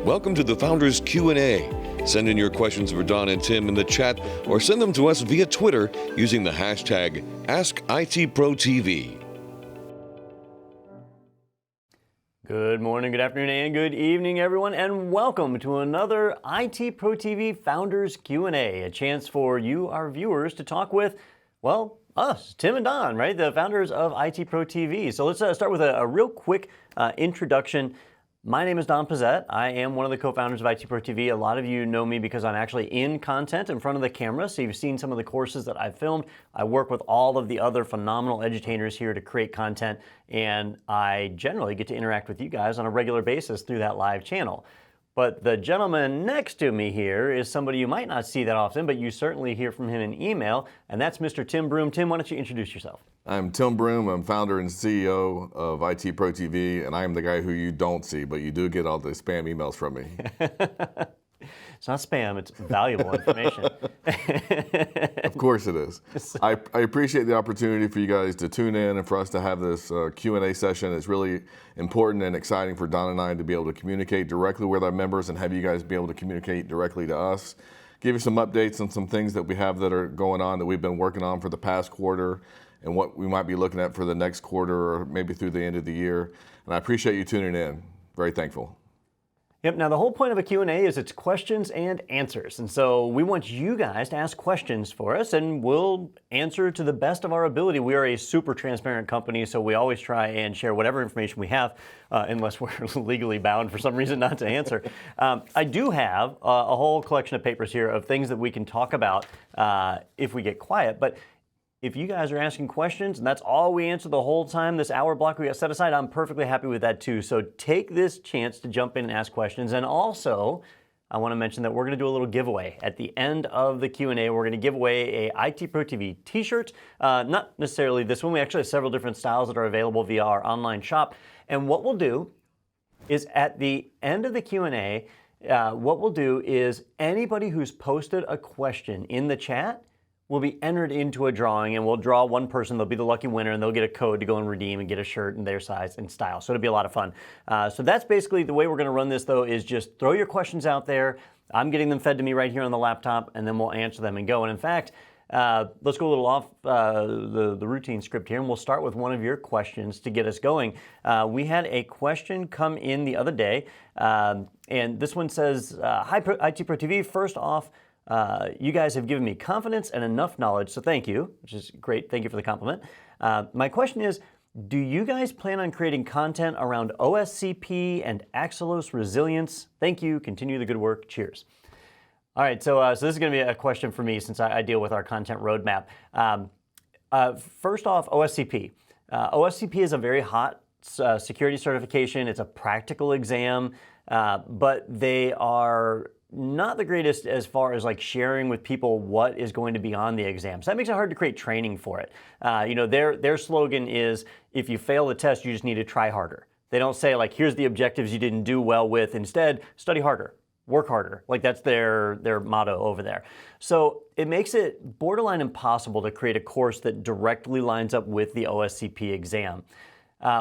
Welcome to the Founders Q&A. Send in your questions for Don and Tim in the chat or send them to us via Twitter using the hashtag AskITProTV. Good morning, good afternoon, and good evening, everyone, and welcome to another IT Pro TV Founders Q&A, a chance for you, our viewers, to talk with, well, us, Tim and Don, right, the founders of IT Pro TV. So let's start with a real quick introduction. My name is Don Pezet. I am one of the co-founders of IT Pro TV. A lot of you know me because I'm actually in content in front of the camera, so you've seen some of the courses that I've filmed. I work with all of the other phenomenal edutators here to create content, and I generally get to interact with you guys on a regular basis through that live channel. But the gentleman next to me here is somebody you might not see that often, but you certainly hear from him in email, and that's Mr. Tim Broom. Tim, why don't you introduce yourself? I'm Tim Broom. I'm founder and CEO of IT Pro TV, and I am the guy who you don't see, but you do get all the spam emails from me. It's not spam, it's valuable information. Of course it is. I appreciate the opportunity for you guys to tune in and for us to have this Q&A session. It's really important and exciting for Don and I to be able to communicate directly with our members and have you guys be able to communicate directly to us. Give you some updates on some things that we have that are going on that we've been working on for the past quarter and what we might be looking at for the next quarter or maybe through the end of the year. And I appreciate you tuning in. Very thankful. Yep, now the whole point of a Q&A is it's questions and answers. And so we want you guys to ask questions for us and we'll answer to the best of our ability. We are a super transparent company, so we always try and share whatever information we have, unless we're legally bound for some reason not to answer. I do have a whole collection of papers here of things that we can talk about if we get quiet. But if you guys are asking questions and that's all we answer the whole time, this hour block we got set aside, I'm perfectly happy with that too. So take this chance to jump in and ask questions. And also, I want to mention that we're going to do a little giveaway. At the end of the Q&A, we're going to give away a IT Pro TV t-shirt. Not necessarily this one. We actually have several different styles that are available via our online shop. And what we'll do is at the end of the Q&A, what we'll do is anybody who's posted a question in the chat will be entered into a drawing, and we'll draw one person. They'll be the lucky winner, and they'll get a code to go and redeem and get a shirt in their size and style. So it'll be a lot of fun. So that's basically the way we're going to run this, though, is just throw your questions out there. I'm getting them fed to me right here on the laptop, and then we'll answer them and go. And in fact, let's go a little off the routine script here, and we'll start with one of your questions to get us going. We had a question come in the other day, and this one says, Hi, IT Pro TV. First off, you guys have given me confidence and enough knowledge, so thank you, which is great. Thank you for the compliment. My question is, do you guys plan on creating content around OSCP and Axelos resilience? Thank you. Continue the good work. Cheers. All right, so this is going to be a question for me since I deal with our content roadmap. First off, OSCP. OSCP is a very hot security certification. It's a practical exam, but they are not the greatest as far as like sharing with people what is going to be on the exam. So that makes it hard to create training for it. You know, their slogan is, if you fail the test, you just need to try harder. They don't say like, here's the objectives you didn't do well with. Instead, study harder, work harder. Like that's their motto over there. So it makes it borderline impossible to create a course that directly lines up with the OSCP exam.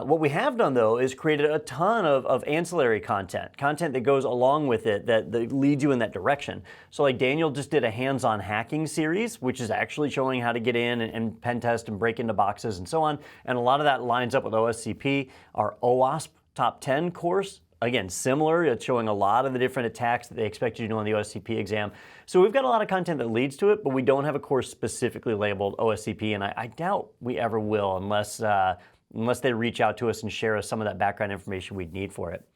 What we have done, though, is created a ton of ancillary content that goes along with it that leads you in that direction. So like Daniel just did a hands-on hacking series, which is actually showing how to get in and pen test and break into boxes and so on. And a lot of that lines up with OSCP. Our OWASP Top 10 course, again, similar. It's showing a lot of the different attacks that they expect you to do on the OSCP exam. So we've got a lot of content that leads to it, but we don't have a course specifically labeled OSCP, and I doubt we ever will unless they reach out to us and share us some of that background information we'd need for it.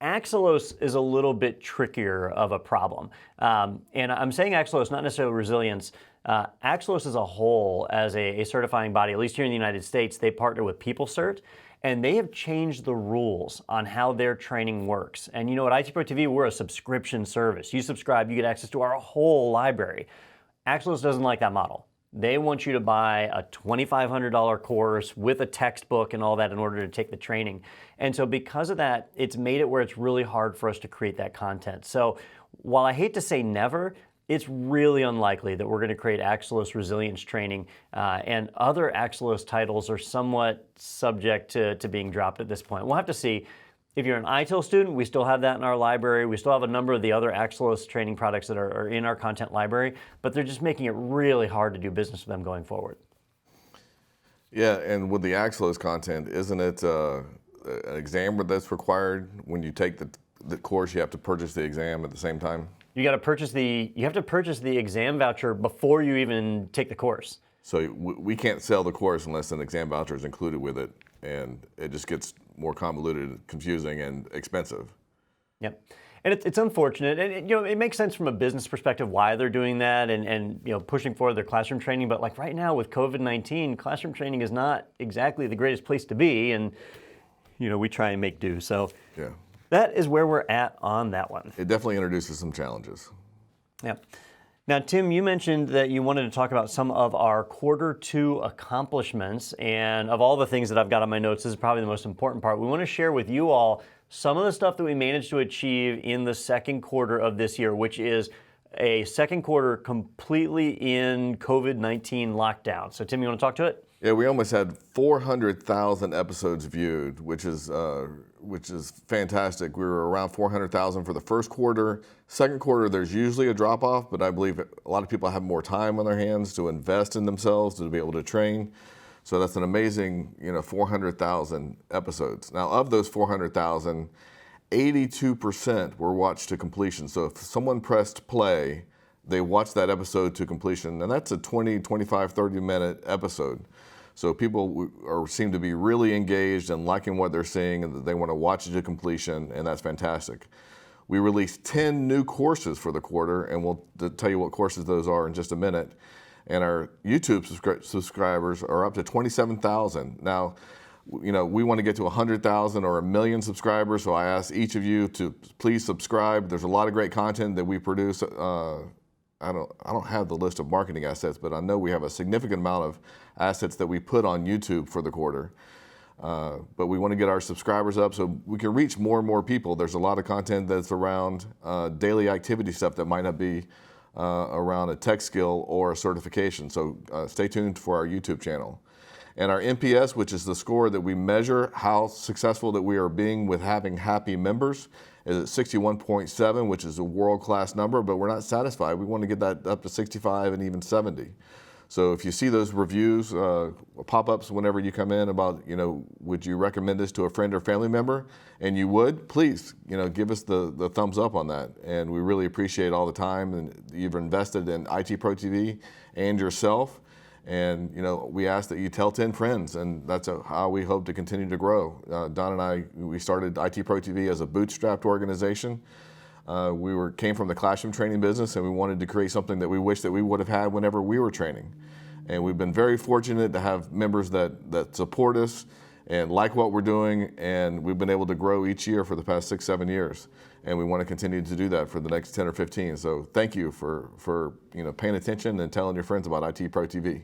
Axelos is a little bit trickier of a problem. And I'm saying Axelos, not necessarily resilience. Axelos as a whole, as a certifying body, at least here in the United States, they partner with PeopleCert, and they have changed the rules on how their training works. And you know, at IT Pro TV, we're a subscription service. You subscribe, you get access to our whole library. Axelos doesn't like that model. They want you to buy a $2,500 course with a textbook and all that in order to take the training. And so because of that, it's made it where it's really hard for us to create that content. So while I hate to say never, it's really unlikely that we're going to create Axelos resilience training, and other Axelos titles are somewhat subject to being dropped at this point. We'll have to see. If you're an ITIL student, we still have that in our library. We still have a number of the other Axelos training products that are in our content library, but they're just making it really hard to do business with them going forward. Yeah, and with the Axelos content, isn't it an exam that's required when you take the course? You have to purchase the exam at the same time. You have to purchase the exam voucher before you even take the course. So we can't sell the course unless an exam voucher is included with it, and it just gets more convoluted, confusing, and expensive. Yep. And it's unfortunate, and it makes sense from a business perspective why they're doing that, and pushing forward their classroom training. But like right now with COVID-19, classroom training is not exactly the greatest place to be, and we try and make do. So yeah, that is where we're at on that one. It definitely introduces some challenges. Yeah. Now, Tim, you mentioned that you wanted to talk about some of our Q2 accomplishments, and of all the things that I've got on my notes, this is probably the most important part. We want to share with you all some of the stuff that we managed to achieve in the second quarter of this year, which is a second quarter completely in COVID-19 lockdown. So, Tim, you want to talk to it? Yeah, we almost had 400,000 episodes viewed, which is fantastic. We were around 400,000 for the first quarter. Second quarter, there's usually a drop-off, but I believe a lot of people have more time on their hands to invest in themselves, to be able to train. So that's an amazing, 400,000 episodes. Now, of those 400,000, 82% were watched to completion. So if someone pressed play, they watched that episode to completion, and that's a 20, 25, 30-minute episode. So people seem to be really engaged and liking what they're seeing, and they want to watch it to completion, and that's fantastic. We released 10 new courses for the quarter, and we'll tell you what courses those are in just a minute. And our YouTube subscribers are up to 27,000. Now, we want to get to 100,000 or 1 million subscribers, so I ask each of you to please subscribe. There's a lot of great content that we produce. I don't have the list of marketing assets, but I know we have a significant amount of assets that we put on YouTube for the quarter. But we want to get our subscribers up so we can reach more and more people. There's a lot of content that's around daily activity stuff that might not be around a tech skill or a certification. So stay tuned for our YouTube channel. And our NPS, which is the score that we measure how successful that we are being with having happy members, is at 61.7, which is a world-class number, but we're not satisfied. We want to get that up to 65 and even 70. So if you see those reviews, pop-ups whenever you come in about, would you recommend this to a friend or family member? And you would, please, give us the thumbs up on that. And we really appreciate all the time and you've invested in IT Pro TV and yourself. And, we ask that you tell 10 friends, and that's how we hope to continue to grow. Don and I, we started IT Pro TV as a bootstrapped organization. We came from the classroom training business, and we wanted to create something that we wish that we would have had whenever we were training. And we've been very fortunate to have members that support us and like what we're doing, and we've been able to grow each year for the past 6-7 years. And we want to continue to do that for the next 10 or 15. So thank you for paying attention and telling your friends about IT Pro TV.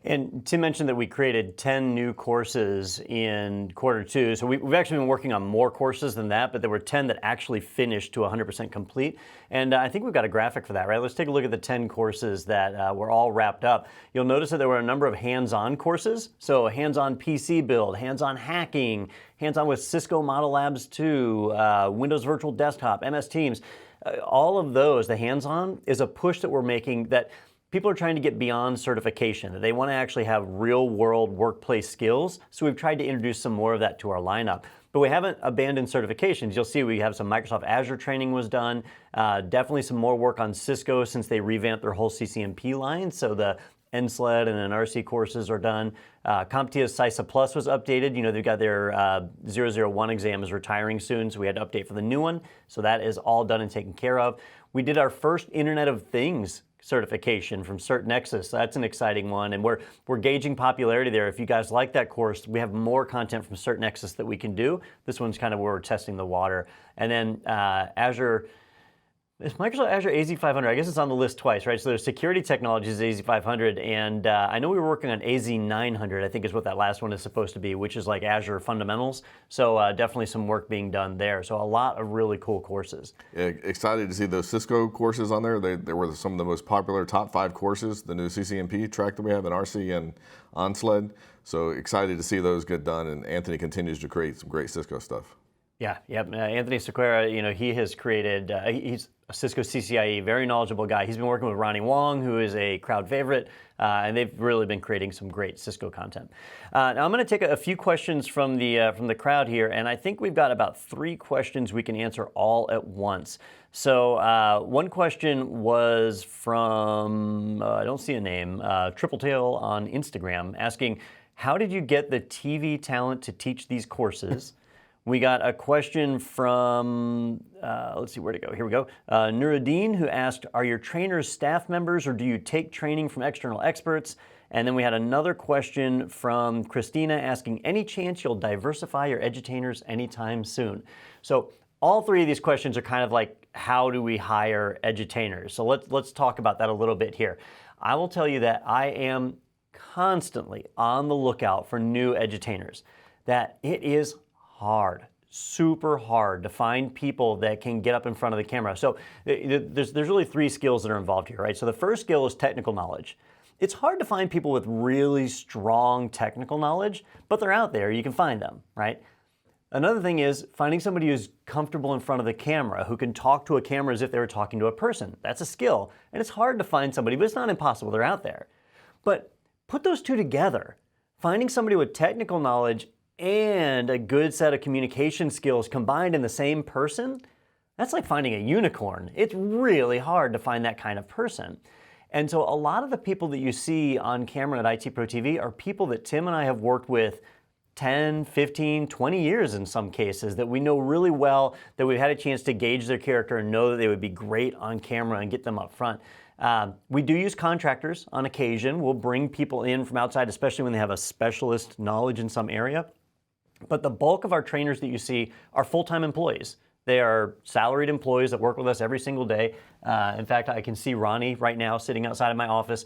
And Tim mentioned that we created 10 new courses in Q2. So we've actually been working on more courses than that, but there were 10 that actually finished to 100% complete. And I think we've got a graphic for that, right? Let's take a look at the 10 courses that were all wrapped up. You'll notice that there were a number of hands-on courses. So hands-on PC build, hands-on hacking, hands-on with Cisco Model Labs 2, Windows Virtual Desktop, MS Teams. All of those, the hands-on, is a push that we're making that people are trying to get beyond certification. They want to actually have real-world workplace skills, so we've tried to introduce some more of that to our lineup. But we haven't abandoned certifications. You'll see we have some Microsoft Azure training was done, definitely some more work on Cisco since they revamped their whole CCNP line, so the NSLED and NRC courses are done. CompTIA's CISA Plus was updated. They've got their 001 exam is retiring soon, so we had to update for the new one. So that is all done and taken care of. We did our first Internet of Things certification from CertNexus. That's an exciting one, and we're gauging popularity there. If you guys like that course, we have more content from CertNexus that we can do. This one's kind of where we're testing the water. And then Azure, is Microsoft Azure AZ500? I guess it's on the list twice, right? So there's Security Technologies AZ500, and I know we were working on AZ900, I think is what that last one is supposed to be, which is like Azure Fundamentals. So definitely some work being done there. So a lot of really cool courses. Yeah, excited to see those Cisco courses on there. They were some of the most popular top 5 courses, the new CCNP track that we have in RC and OnSLED. So excited to see those get done, and Anthony continues to create some great Cisco stuff. Yeah, Anthony Sequeira, he has created, he's a Cisco CCIE, very knowledgeable guy. He's been working with Ronnie Wong, who is a crowd favorite, and they've really been creating some great Cisco content. Now I'm going to take a few questions from the crowd here, and I think we've got about 3 questions we can answer all at once. So one question was from, I don't see a name, Triple Tail on Instagram, asking, how did you get the TV talent to teach these courses? We got a question from, let's see, where to go? Here we go. Nuruddin, who asked, are your trainers staff members or do you take training from external experts? And then we had another question from Christina asking, any chance you'll diversify your edutainers anytime soon? So all 3 of these questions are kind of like, how do we hire edutainers? So let's talk about that a little bit here. I will tell you that I am constantly on the lookout for new edutainers, that it is hard, super hard to find people that can get up in front of the camera. So there's really 3 skills that are involved here, right? So the first skill is technical knowledge. It's hard to find people with really strong technical knowledge, but they're out there, you can find them, right? Another thing is finding somebody who's comfortable in front of the camera, who can talk to a camera as if they were talking to a person. That's a skill, and it's hard to find somebody, but it's not impossible, they're out there. But put those 2 together, finding somebody with technical knowledge and a good set of communication skills combined in the same person, that's like finding a unicorn. It's really hard to find that kind of person. And so a lot of the people that you see on camera at IT Pro TV are people that Tim and I have worked with 10, 15, 20 years in some cases, that we know really well, that we've had a chance to gauge their character and know that they would be great on camera and get them up front. We do use contractors on occasion. We'll bring people in from outside, especially when they have a specialist knowledge in some area. But the bulk of our trainers that you see are full-time employees. They are salaried employees that work with us every single day. In fact, I can see Ronnie right now sitting outside of my office.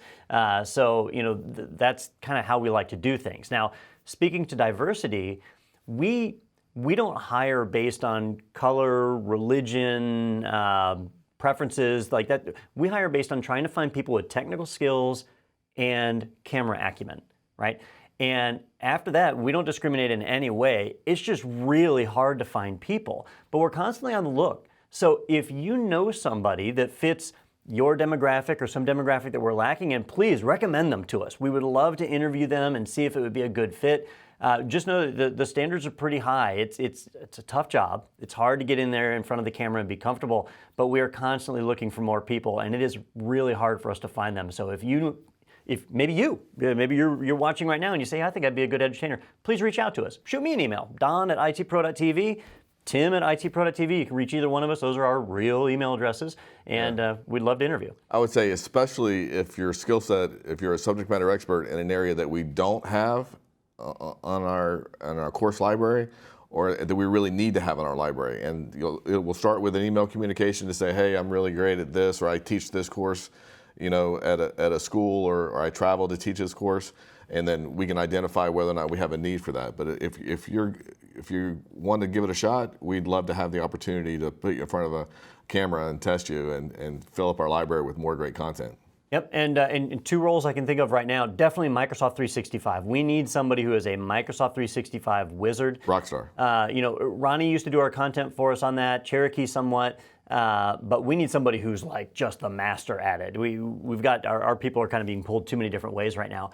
So that's kind of how we like to do things. Now, speaking to diversity, we don't hire based on color, religion, preferences like that. We hire based on trying to find people with technical skills and camera acumen, right? And after that, we don't discriminate in any way. It's just really hard to find people, but we're constantly on the look. So if you know somebody that fits your demographic or some demographic that we're lacking in, please recommend them to us. We would love to interview them and see if it would be a good fit. Just know that the standards are pretty high. It's a tough job. It's hard to get in there in front of the camera and be comfortable, but we are constantly looking for more people, and it is really hard for us to find them. So if maybe you're watching right now and you say, I think I'd be a good edutainer, please reach out to us. Shoot me an email, don@itpro.tv, tim@itpro.tv. You can reach either one of us. Those are our real email addresses, and we'd love to interview. I would say, especially if your skill set, if you're a subject matter expert in an area that we don't have on our course library, or that we really need to have in our library. And it will start with an email communication to say, hey, I'm really great at this, or I teach this course at a school, or I travel to teach this course, and then we can identify whether or not we have a need for that. But if you want to give it a shot, we'd love to have the opportunity to put you in front of a camera and test you and fill up our library with more great content. Yep, and 2 roles I can think of right now, definitely Microsoft 365. We need somebody who is a Microsoft 365 wizard. Rockstar. Ronnie used to do our content for us on that, Cherokee somewhat. But we need somebody who's like just the master at it. We've got our people are kind of being pulled too many different ways right now.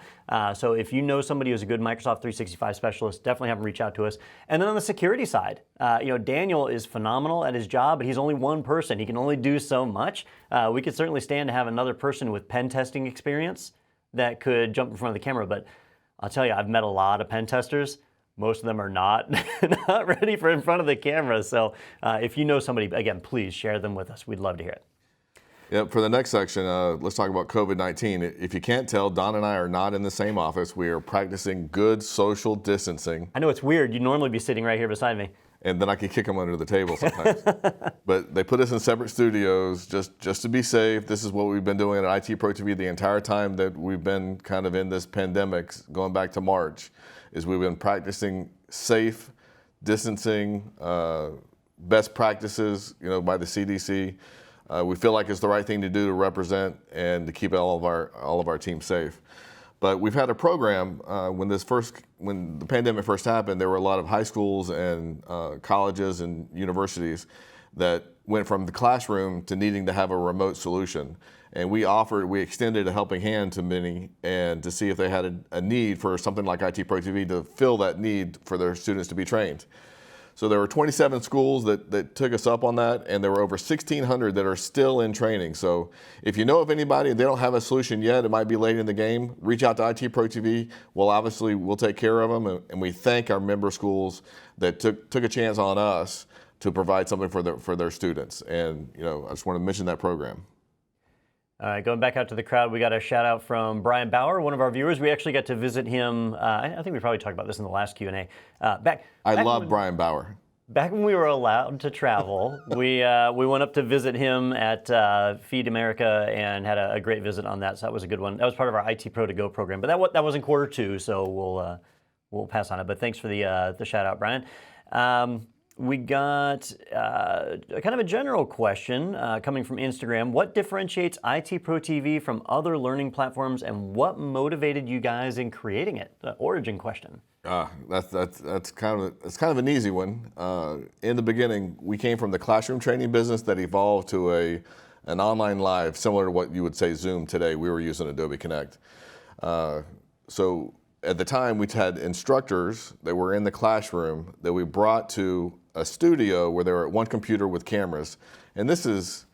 So if you know somebody who's a good Microsoft 365 specialist, definitely have them reach out to us. And then on the security side, Daniel is phenomenal at his job, but he's only one person. He can only do so much. We could certainly stand to have another person with pen testing experience that could jump in front of the camera. But I'll tell you, I've met a lot of pen testers. Most of them are not ready for in front of the camera. So if you know somebody, again, please share them with us. We'd love to hear it. Yep, for the next section, let's talk about COVID-19. If you can't tell, Don and I are not in the same office. We are practicing good social distancing. I know it's weird. You'd normally be sitting right here beside me. And then I can kick them under the table sometimes. But they put us in separate studios just to be safe. This is what we've been doing at IT Pro TV the entire time that we've been kind of in this pandemic, going back to March, is we've been practicing safe distancing, best practices, by the CDC. We feel like it's the right thing to do to represent and to keep all of our team safe. But we've had a program when the pandemic first happened. There were a lot of high schools and colleges and universities that went from the classroom to needing to have a remote solution. And we extended a helping hand to many and to see if they had a need for something like IT Pro TV to fill that need for their students to be trained. So there were 27 schools that took us up on that, and there were over 1,600 that are still in training. So if you know of anybody and they don't have a solution yet, it might be late in the game, reach out to IT Pro TV. We'll take care of them, and we thank our member schools that took a chance on us to provide something for their students. And I just want to mention that program. All right, going back out to the crowd, we got a shout out from Brian Bauer, one of our viewers. We actually got to visit him. I think we probably talked about this in the last Q&A. I love Brian Bauer. Back when we were allowed to travel, we went up to visit him at Feed America and had a great visit on that. So that was a good one. That was part of our IT Pro to Go program. But that was in quarter 2, so we'll pass on it. But thanks for the shout out, Brian. We got kind of a general question coming from Instagram. What differentiates IT Pro TV from other learning platforms, and what motivated you guys in creating it? The origin question. That's kind of an easy one. In the beginning, we came from the classroom training business that evolved to an online live, similar to what you would say Zoom today. We were using Adobe Connect. So at the time, we had instructors that were in the classroom that we brought to a studio where they were at one computer with cameras. And this is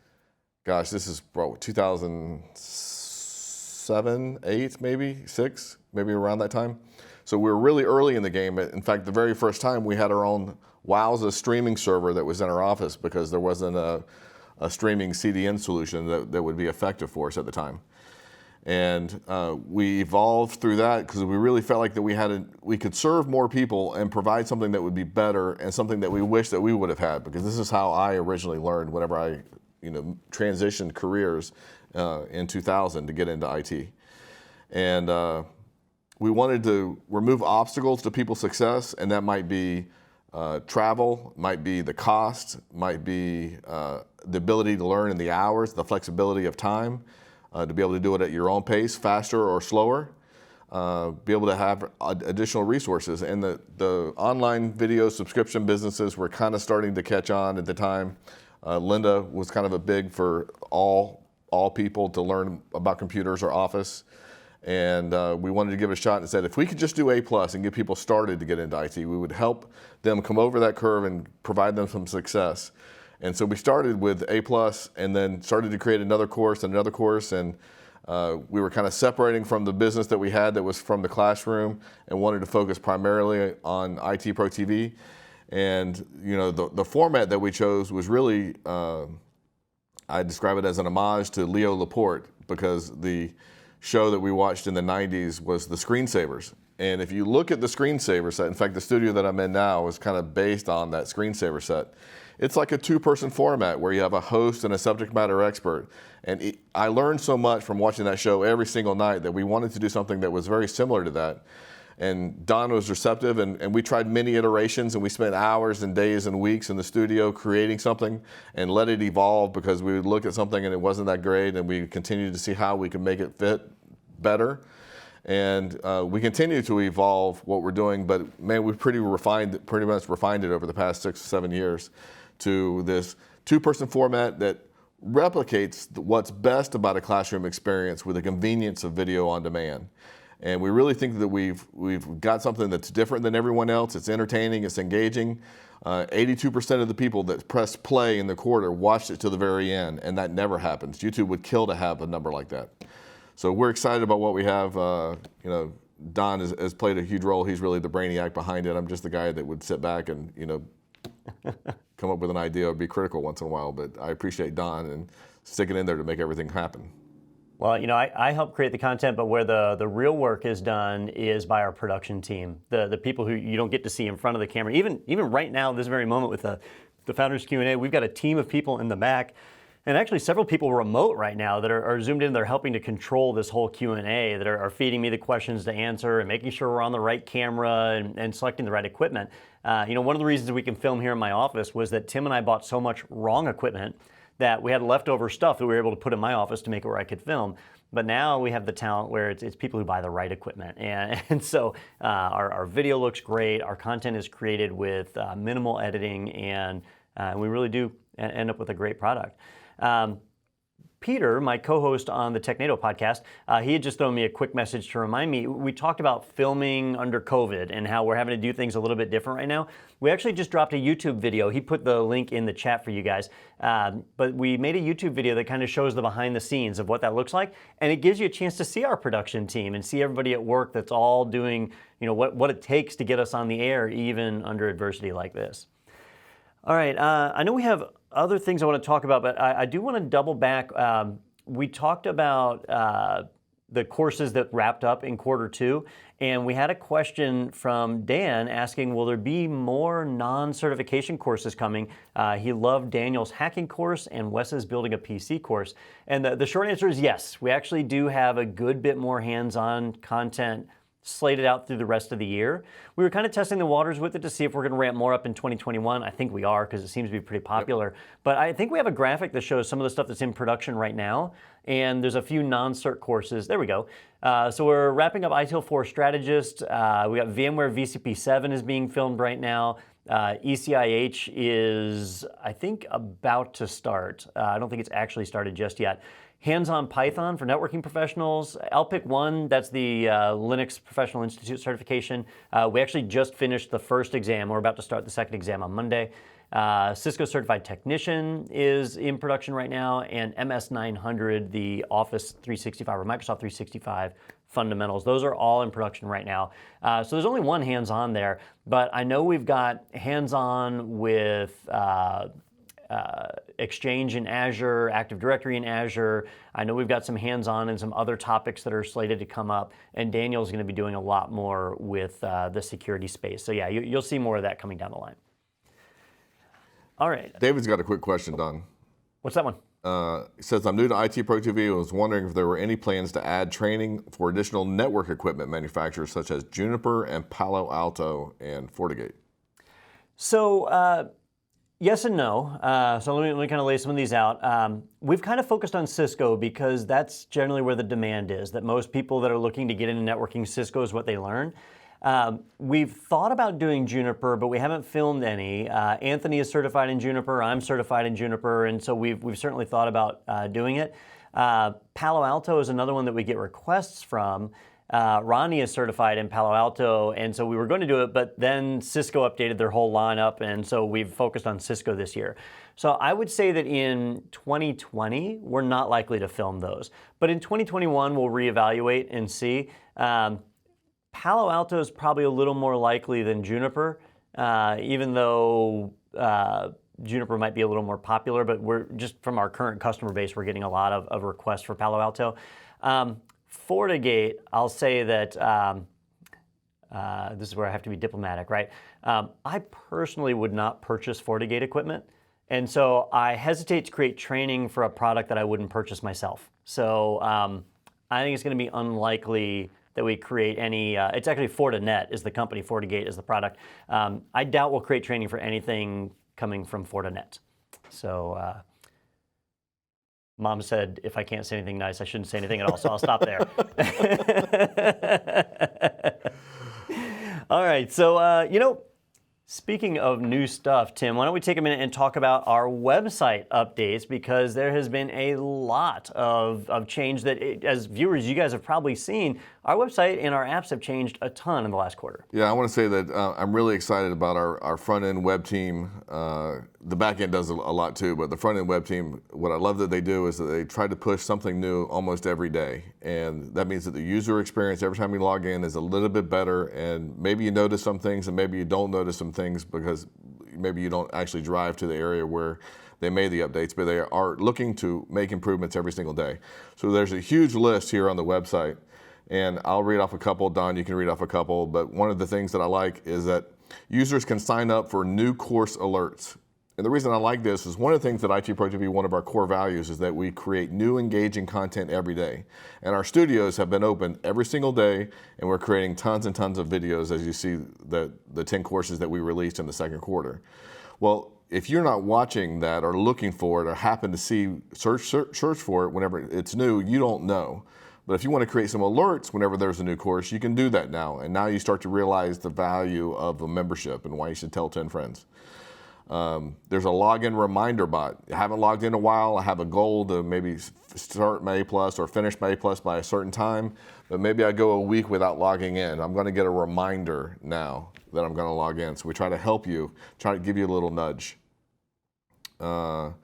probably 2007, 8, maybe 6, maybe around that time. So we were really early in the game. In fact, the very first time we had our own Wowza streaming server that was in our office because there wasn't a streaming CDN solution that would be effective for us at the time. And we evolved through that because we really felt like that we could serve more people and provide something that would be better and something that we wish that we would have had, because this is how I originally learned whenever I transitioned careers in 2000 to get into IT. And we wanted to remove obstacles to people's success, and that might be travel, might be the cost, might be the ability to learn in the hours, the flexibility of time. To be able to do it at your own pace, faster or slower, be able to have additional resources. And the online video subscription businesses were kind of starting to catch on at the time. Linda was kind of a big for all people to learn about computers or Office. And we wanted to give it a shot and said, if we could just do A+ and get people started to get into IT, we would help them come over that curve and provide them some success. And so we started with A+, and then started to create another course, and we were kind of separating from the business that we had that was from the classroom, and wanted to focus primarily on IT Pro TV. And the format that we chose was really, I describe it as an homage to Leo Laporte, because the show that we watched in the 90s was The Screensavers. And if you look at the screensaver set, in fact, the studio that I'm in now is kind of based on that screensaver set. It's like a 2-person format where you have a host and a subject matter expert. And I learned so much from watching that show every single night that we wanted to do something that was very similar to that. And Don was receptive, and we tried many iterations, and we spent hours and days and weeks in the studio creating something and let it evolve, because we would look at something and it wasn't that great, and we continued to see how we could make it fit better. And we continue to evolve what we're doing, but man, we've pretty much refined it over the past 6 or 7 years to this 2-person format that replicates what's best about a classroom experience with the convenience of video on demand. And we really think that we've got something that's different than everyone else. It's entertaining, it's engaging. 82% of the people that pressed play in the quarter watched it to the very end, and that never happens. YouTube would kill to have a number like that. So we're excited about what we have. Don has played a huge role. He's really the brainiac behind it. I'm just the guy that would sit back and come up with an idea or be critical once in a while. But I appreciate Don and sticking in there to make everything happen. Well, I help create the content, but where the real work is done is by our production team, the people who you don't get to see in front of the camera. Even right now, this very moment with the Founders Q&A, we've got a team of people in the back, and actually several people remote right now that are zoomed in. They're helping to control this whole Q&A, that are feeding me the questions to answer and making sure we're on the right camera and selecting the right equipment. One of the reasons we can film here in my office was that Tim and I bought so much wrong equipment that we had leftover stuff that we were able to put in my office to make it where I could film. But now we have the talent where it's people who buy the right equipment. And so our video looks great. Our content is created with minimal editing, and we really do end up with a great product. Peter, my co-host on the Technado podcast, he had just thrown me a quick message to remind me. We talked about filming under COVID and how we're having to do things a little bit different right now. We actually just dropped a YouTube video. He put the link in the chat for you guys. But we made a YouTube video that kind of shows the behind the scenes of what that looks like. And it gives you a chance to see our production team and see everybody at work that's all doing, what it takes to get us on the air, even under adversity like this. All right, I know we have other things I want to talk about, but I do want to double back. We talked about the courses that wrapped up in Q2, and we had a question from Dan asking, will there be more non-certification courses coming? He loved Daniel's hacking course and Wes's building a PC course. And the short answer is yes. We actually do have a good bit more hands-on content slated out through the rest of the year. We were kind of testing the waters with it to see if we're going to ramp more up in 2021. I think we are, because it seems to be pretty popular. Yep. But I think we have a graphic that shows some of the stuff that's in production right now, and there's a few non-cert courses. There we go. So we're wrapping up ITIL 4 Strategist. We got VMware VCP 7 is being filmed right now. ECIH is, I think, about to start. I don't think it's actually started just yet. Hands-on Python for networking professionals. LPIC 1, that's the Linux Professional Institute certification. We actually just finished the first exam. We're about to start the second exam on Monday. Cisco Certified Technician is in production right now, and MS900, the Office 365 or Microsoft 365 fundamentals. Those are all in production right now. So there's only one hands-on there, but I know we've got hands-on with Exchange in Azure, Active Directory in Azure. I know we've got some hands-on and some other topics that are slated to come up, and Daniel's going to be doing a lot more with the security space. So yeah, you'll see more of that coming down the line. All right. David's got a quick question, Don. What's that one? He says, I'm new to IT Pro TV and was wondering if there were any plans to add training for additional network equipment manufacturers such as Juniper and Palo Alto and FortiGate. So, yes and no. So let me kind of lay some of these out. We've kind of focused on Cisco because that's generally where the demand is, that most people that are looking to get into networking, Cisco is what they learn. We've thought about doing Juniper, but we haven't filmed any. Anthony is certified in Juniper, I'm certified in Juniper, and so we've certainly thought about doing it. Palo Alto is another one that we get requests from. Ronnie is certified in Palo Alto, and so we were going to do it, but then Cisco updated their whole lineup, and so we've focused on Cisco this year. So I would say that in 2020, we're not likely to film those. But in 2021, we'll reevaluate and see. Palo Alto is probably a little more likely than Juniper, even though Juniper might be a little more popular, but we're just from our current customer base, we're getting a lot of requests for Palo Alto. FortiGate, I'll say that this is where I have to be diplomatic, right? I personally would not purchase FortiGate equipment, and so I hesitate to create training for a product that I wouldn't purchase myself. So I think it's going to be unlikely that we create any, it's actually Fortinet is the company, FortiGate is the product. I doubt we'll create training for anything coming from Fortinet. So Mom said if I can't say anything nice, I shouldn't say anything at all, so I'll stop there. All right, so speaking of new stuff, Tim, why don't we take a minute and talk about our website updates, because there has been a lot of change that, as viewers, you guys have probably seen. Our website and our apps have changed a ton in the last quarter. Yeah, I want to say that I'm really excited about our front-end web team. The back-end does a lot too, but the front-end web team, what I love that they do is that they try to push something new almost every day. And that means that the user experience every time you log in is a little bit better, and maybe you notice some things and maybe you don't notice some things because maybe you don't actually drive to the area where they made the updates, but they are looking to make improvements every single day. So there's a huge list here on the website, and I'll read off a couple. Don, you can read off a couple, but one of the things that I like is that users can sign up for new course alerts. And the reason I like this is one of the things that IT Pro TV, one of our core values, is that we create new engaging content every day. And our studios have been open every single day, and we're creating tons and tons of videos, as you see the 10 courses that we released in the second quarter. Well, if you're not watching that or looking for it or happen to see search for it whenever it's new, you don't know. But if you want to create some alerts whenever there's a new course, you can do that now. And now you start to realize the value of a membership and why you should tell 10 friends. There's a login reminder bot. I haven't logged in a while. I have a goal to maybe start May Plus or finish May Plus by a certain time, but maybe I go a week without logging in. I'm going to get a reminder now that I'm going to log in. So we try to help you, try to give you a little nudge. Don,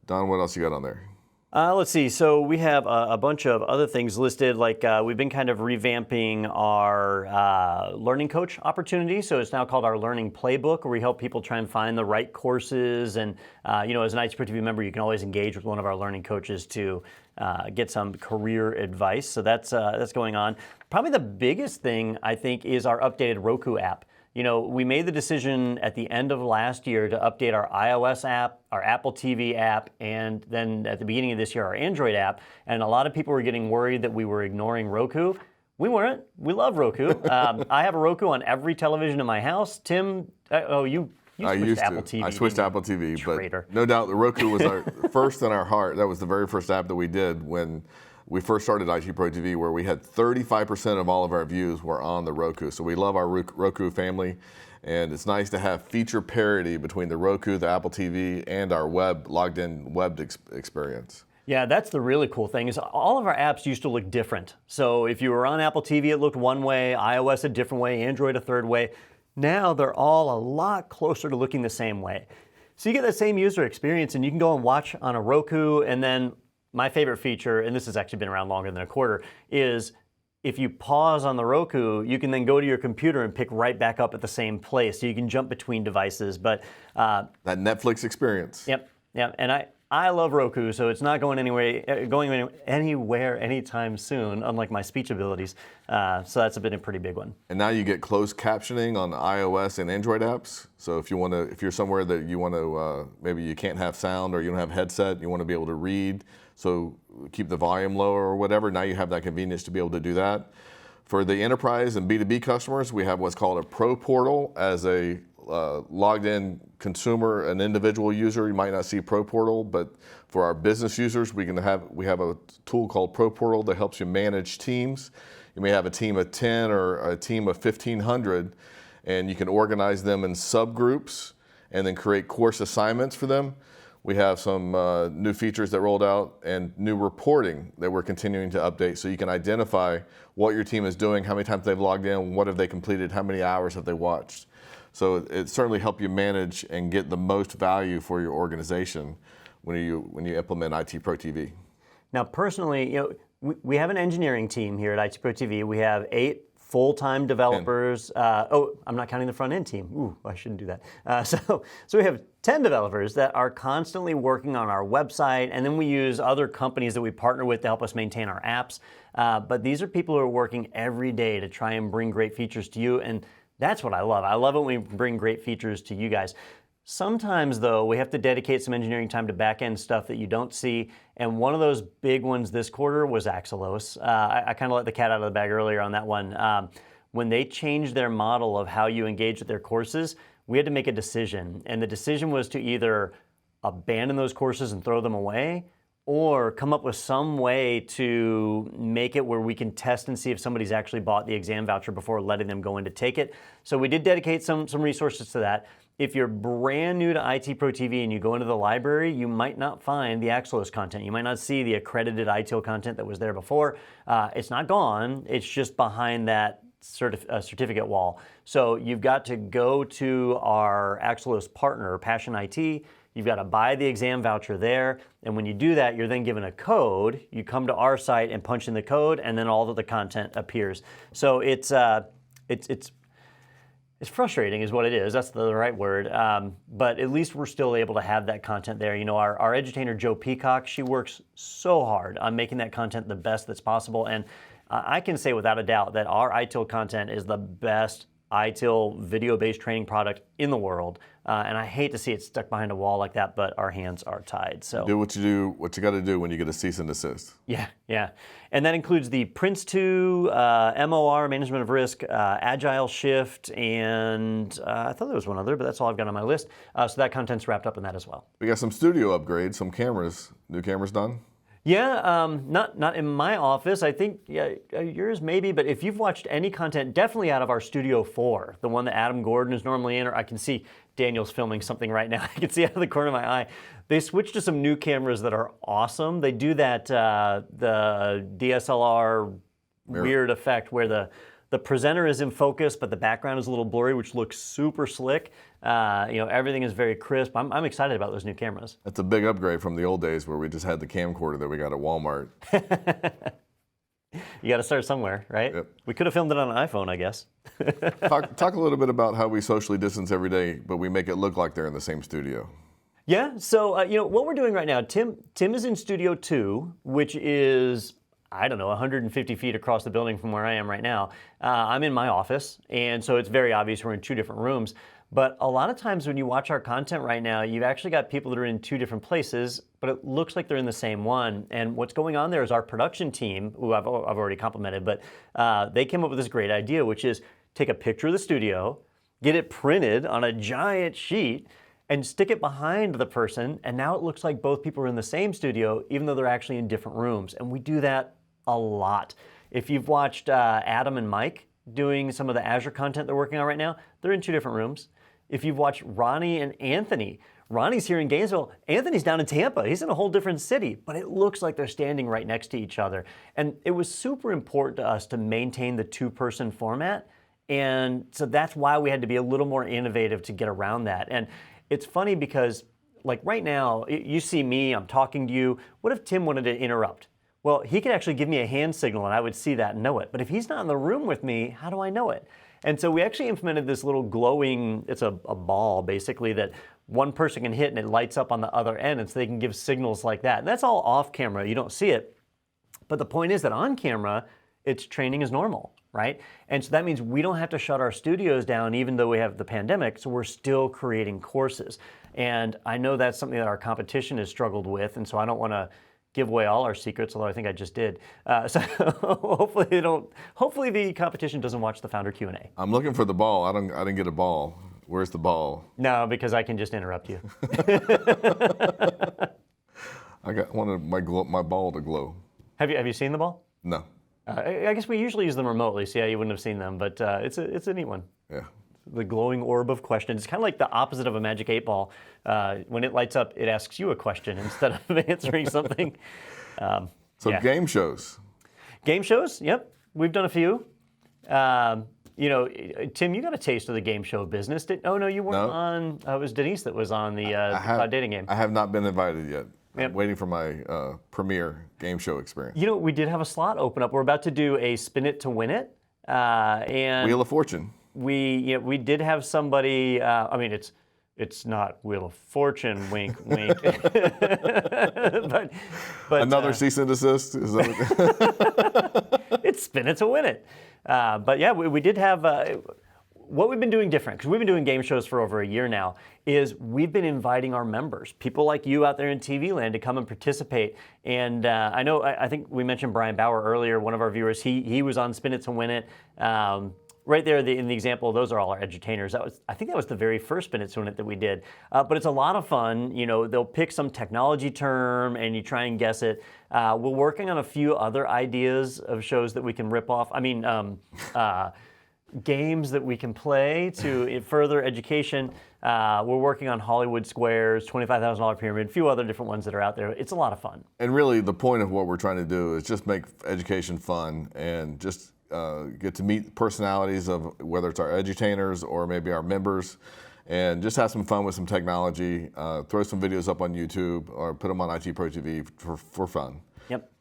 what else you got on there? Let's see. So we have a bunch of other things listed. Like we've been kind of revamping our learning coach opportunity. So it's now called our Learning Playbook, where we help people try and find the right courses. And as an IT Pro TV member, you can always engage with one of our learning coaches to get some career advice. So that's going on. Probably the biggest thing I think is our updated Roku app. We made the decision at the end of last year to update our iOS app, our Apple TV app, and then at the beginning of this year, our Android app. And a lot of people were getting worried that we were ignoring Roku. We weren't. We love Roku. I have a Roku on every television in my house. Tim, you switched to Apple TV. I switched to Apple TV, Traitor. but no doubt the Roku was our first in our heart. That was the very first app that we did when we first started IT Pro TV, where we had 35% of all of our views were on the Roku. So we love our Roku family, and it's nice to have feature parity between the Roku, the Apple TV, and our logged in web experience. Yeah, that's the really cool thing is all of our apps used to look different. So if you were on Apple TV, it looked one way, iOS a different way, Android a third way. Now they're all a lot closer to looking the same way. So you get that same user experience, and you can go and watch on a Roku, and then my favorite feature, and this has actually been around longer than a quarter, is if you pause on the Roku, you can then go to your computer and pick right back up at the same place. So you can jump between devices. But that Netflix experience. Yep. And I love Roku, so it's not going anywhere anytime soon, unlike my speech abilities. So that's been a pretty big one. And now you get closed captioning on iOS and Android apps. So if you're somewhere that you want to, maybe you can't have sound or you don't have headset, you want to be able to read, so keep the volume lower or whatever. Now you have that convenience to be able to do that. For the enterprise and B2B customers, we have what's called a Pro Portal. As a logged in consumer, an individual user, you might not see Pro Portal, but for our business users, we have a tool called Pro Portal that helps you manage teams. You may have a team of 10 or a team of 1,500, and you can organize them in subgroups and then create course assignments for them. We have some new features that rolled out and new reporting that we're continuing to update, so you can identify what your team is doing, how many times they've logged in, what have they completed, how many hours have they watched. So it certainly helps you manage and get the most value for your organization when you implement IT Pro TV. Now, personally, we have an engineering team here at IT Pro TV. We have 8 full-time developers. I'm not counting the front-end team. Ooh, I shouldn't do that. So we have 10 developers that are constantly working on our website, and then we use other companies that we partner with to help us maintain our apps. But these are people who are working every day to try and bring great features to you, and that's what I love. I love it when we bring great features to you guys. Sometimes, though, we have to dedicate some engineering time to back-end stuff that you don't see, and one of those big ones this quarter was Axelos. I kind of let the cat out of the bag earlier on that one. When they changed their model of how you engage with their courses, we had to make a decision, and the decision was to either abandon those courses and throw them away, or come up with some way to make it where we can test and see if somebody's actually bought the exam voucher before letting them go in to take it. So we did dedicate some resources to that. If you're brand new to IT Pro TV and you go into the library, you might not find the Axelos content. You might not see the accredited ITIL content that was there before. It's not gone, it's just behind that certificate wall. So you've got to go to our Axelos partner, Passion IT. You've got to buy the exam voucher there, and when you do that, you're then given a code. You come to our site and punch in the code, and then all of the content appears. So it's frustrating is what it is. That's the right word. But at least we're still able to have that content there. Our edutainer, Joe Peacock, she works so hard on making that content the best that's possible. And I can say without a doubt that our ITIL content is the best ITIL video-based training product in the world. and I hate to see it stuck behind a wall like that, but our hands are tied. So do what you got to do when you get a cease and desist. Yeah. And that includes the Prince 2, MOR, Management of Risk, Agile Shift, and I thought there was one other, but that's all I've got on my list. So that content's wrapped up in that as well. We got some studio upgrades, some cameras, new cameras done. Yeah, not in my office. I think yours maybe, but if you've watched any content, definitely out of our Studio 4, the one that Adam Gordon is normally in, or I can see Daniel's filming something right now. I can see out of the corner of my eye. They switched to some new cameras that are awesome. They do that, the DSLR weird effect where the presenter is in focus, but the background is a little blurry, which looks super slick. Everything is very crisp. I'm excited about those new cameras. That's a big upgrade from the old days where we just had the camcorder that we got at Walmart. You got to start somewhere, right? Yep. We could have filmed it on an iPhone, I guess. Talk a little bit about how we socially distance every day, but we make it look like they're in the same studio. Yeah, so what we're doing right now, Tim is in Studio 2, which is, I don't know, 150 feet across the building from where I am right now. I'm in my office, and so it's very obvious we're in two different rooms. But a lot of times when you watch our content right now, you've actually got people that are in two different places, but it looks like they're in the same one. And what's going on there is our production team, who I've already complimented, but they came up with this great idea, which is take a picture of the studio, get it printed on a giant sheet, and stick it behind the person, and now it looks like both people are in the same studio, even though they're actually in different rooms. And we do that a lot. If you've watched Adam and Mike doing some of the Azure content they're working on right now, they're in two different rooms. If you've watched Ronnie and Anthony, Ronnie's here in Gainesville, Anthony's down in Tampa. He's in a whole different city, but it looks like they're standing right next to each other. And it was super important to us to maintain the two-person format. And so that's why we had to be a little more innovative to get around that. And it's funny because, like right now, you see me, I'm talking to you. What if Tim wanted to interrupt? Well, he could actually give me a hand signal and I would see that and know it. But if he's not in the room with me, how do I know it? And so we actually implemented this little glowing, it's a ball basically that one person can hit and it lights up on the other end, and so they can give signals like that. And that's all off camera, you don't see it. But the point is that on camera, it's training as normal, right? And so that means we don't have to shut our studios down even though we have the pandemic, so we're still creating courses. And I know that's something that our competition has struggled with, and so I don't want to give away all our secrets, although I think I just did. So hopefully the competition doesn't watch the Founder Q&A. I'm looking for the ball. I didn't get a ball. Where's the ball? No, because I can just interrupt you. I wanted my ball to glow. Have you seen the ball? No. I guess we usually use them remotely, so yeah, you wouldn't have seen them, but it's a neat one. Yeah. The glowing orb of questions. It's kind of like the opposite of a magic 8-ball. When it lights up, it asks you a question instead of answering something. Game shows. Game shows, yep. We've done a few. Tim, you got a taste of the game show business. Oh, no, you weren't on. It was Denise that was on the dating game. I have not been invited yet. Yep. I'm waiting for my premiere game show experience. We did have a slot open up. We're about to do a Spin It to Win It. And Wheel of Fortune. We did have somebody. It's not Wheel of Fortune, wink, wink. but Another cease and desist. Is that it's Spin It to Win It. But yeah, we did have. What we've been doing different, because we've been doing game shows for over a year now, is we've been inviting our members, people like you out there in TV land, to come and participate. And I think we mentioned Brian Bauer earlier, one of our viewers. He was on Spin It to Win It. Right there in the example, those are all our edutainers. I think that was the very first Spin It to Win It that we did. But it's a lot of fun. They'll pick some technology term and you try and guess it. We're working on a few other ideas of shows that we can rip off. Games that we can play to further education. We're working on Hollywood Squares, $25,000 Pyramid, a few other different ones that are out there. It's a lot of fun. And really, the point of what we're trying to do is just make education fun and just get to meet personalities of whether it's our edutainers or maybe our members, and just have some fun with some technology. Throw some videos up on YouTube or put them on IT Pro TV for fun. Yep.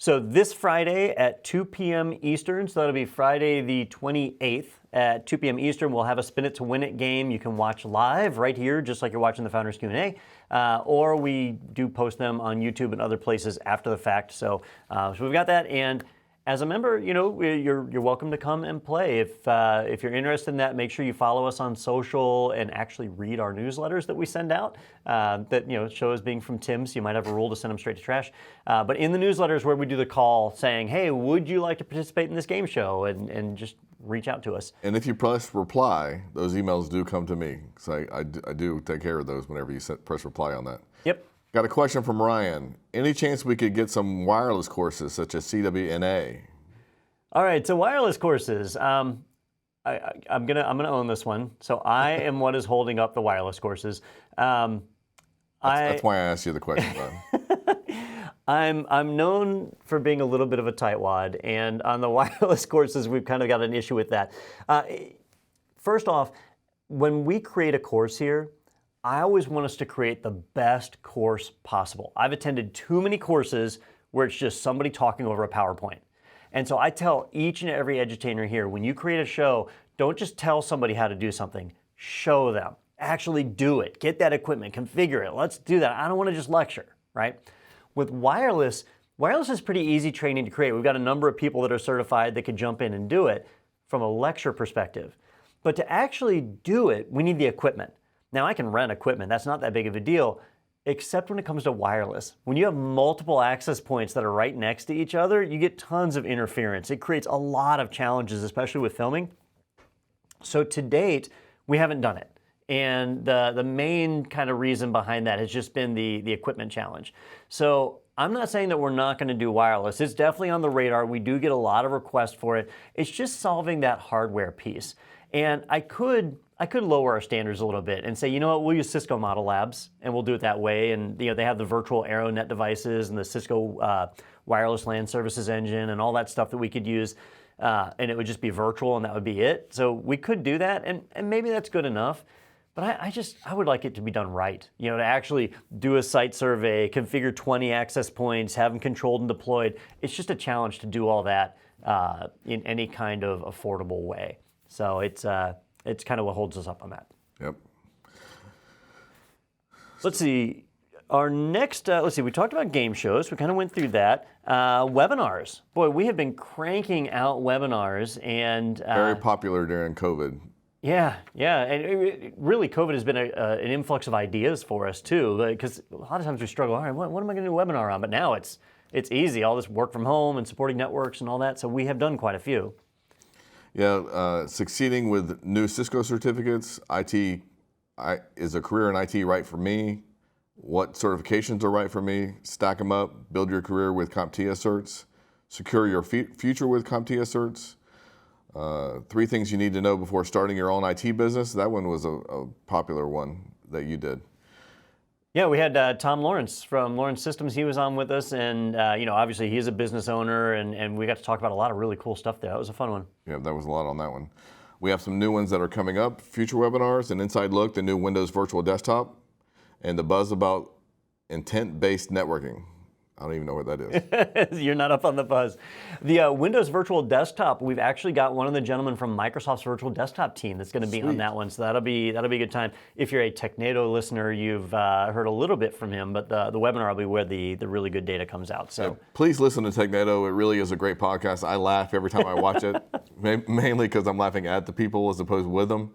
So this Friday at 2 p.m. Eastern, so that'll be Friday the 28th at 2 p.m. Eastern, we'll have a Spin It to Win It game you can watch live right here, just like you're watching the Founders Q&A, or we do post them on YouTube and other places after the fact. So we've got that, and as a member, you're welcome to come and play. If you're interested in that, make sure you follow us on social and actually read our newsletters that we send out. That show is being from Tim, so you might have a rule to send them straight to trash. But in the newsletters where we do the call saying, hey, would you like to participate in this game show? And just reach out to us. And if you press reply, those emails do come to me. So I do take care of those whenever you press reply on that. Yep. Got a question from Ryan. Any chance we could get some wireless courses such as CWNA? All right, so wireless courses. I'm gonna own this one. So I am what is holding up the wireless courses. That's why I asked you the question, Bob. I'm known for being a little bit of a tightwad, and on the wireless courses, we've kind of got an issue with that. First off, when we create a course here, I always want us to create the best course possible. I've attended too many courses where it's just somebody talking over a PowerPoint. And so I tell each and every edutainer here, when you create a show, don't just tell somebody how to do something, show them. Actually do it. Get that equipment, configure it. Let's do that. I don't want to just lecture, right? With wireless is pretty easy training to create. We've got a number of people that are certified that could jump in and do it from a lecture perspective. But to actually do it, we need the equipment. Now, I can rent equipment. That's not that big of a deal, except when it comes to wireless. When you have multiple access points that are right next to each other, you get tons of interference. It creates a lot of challenges, especially with filming. So to date, we haven't done it. And the main kind of reason behind that has just been the equipment challenge. So I'm not saying that we're not going to do wireless. It's definitely on the radar. We do get a lot of requests for it. It's just solving that hardware piece. And I could lower our standards a little bit and say, you know what, we'll use Cisco Model Labs and we'll do it that way. And they have the virtual AeroNet devices and the Cisco wireless LAN services engine and all that stuff that we could use. And it would just be virtual and that would be it. So we could do that and maybe that's good enough. But I would like it to be done right. To actually do a site survey, configure 20 access points, have them controlled and deployed. It's just a challenge to do all that in any kind of affordable way. So it's kind of what holds us up on that. Yep. Let's see. Our next, we talked about game shows. We kind of went through that. Webinars. Boy, we have been cranking out webinars and... very popular during COVID. Yeah. And really, COVID has been an influx of ideas for us, too, because a lot of times we struggle, all right, what am I going to do a webinar on? But now it's easy, all this work from home and supporting networks and all that, so we have done quite a few. Yeah, succeeding with new Cisco certificates, is a career in IT right for me? What certifications are right for me? Stack them up, build your career with CompTIA certs, secure your future with CompTIA certs. 3 things you need to know before starting your own IT business. That one was a popular one that you did. Yeah, we had Tom Lawrence from Lawrence Systems. He was on with us, and obviously he's a business owner, and we got to talk about a lot of really cool stuff there. That was a fun one. Yeah, that was a lot on that one. We have some new ones that are coming up, future webinars, an inside look, the new Windows Virtual Desktop, and the buzz about intent-based networking. I don't even know what that is. You're not up on the buzz. The Windows Virtual Desktop, we've actually got one of the gentlemen from Microsoft's Virtual Desktop team that's going to be on that one, so that'll be a good time. If you're a Technado listener, you've heard a little bit from him, but the webinar will be where the really good data comes out. So please listen to Technado. It really is a great podcast. I laugh every time I watch it, mainly because I'm laughing at the people as opposed with them.